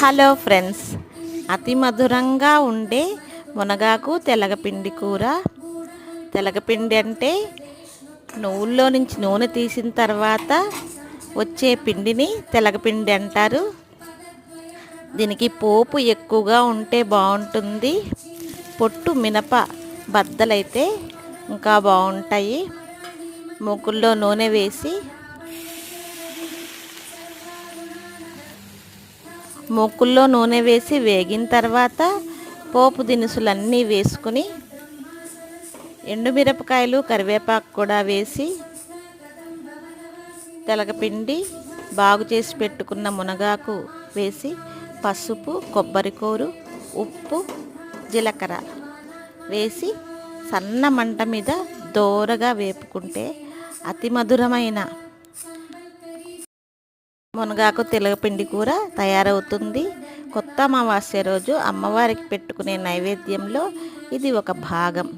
Hello friends, అతి మధురంగా ఉండే మునగాకు తెలగపిండి కూర. తెలగపిండి అంటే నువ్వుల్లో నుంచి నూనె తీసిన తర్వాత వచ్చే పిండిని తెలగపిండి అంటారు. దీనికి పోపు ఎక్కువగా ఉంటే బాగుంటుంది. పొట్టు మినప బద్దలైతే ఇంకా బాగుంటాయి. మూకుల్లో నూనె వేసి వేగిన తర్వాత పోపు దినుసులన్నీ వేసుకుని ఎండుమిరపకాయలు కరివేపాకు కూడా వేసి తెలగపిండి బాగు చేసి పెట్టుకున్న మునగాకు వేసి పసుపు, కొబ్బరికూరు, ఉప్పు, జీలకర్ర వేసి సన్న మంట మీద దోరగా వేపుకుంటే అతి మధురమైన మునగాకు తెలగపిండి కూర తయారవుతుంది. కొత్త అమావాస్య రోజు అమ్మవారికి పెట్టుకునే నైవేద్యంలో ఇది ఒక భాగం.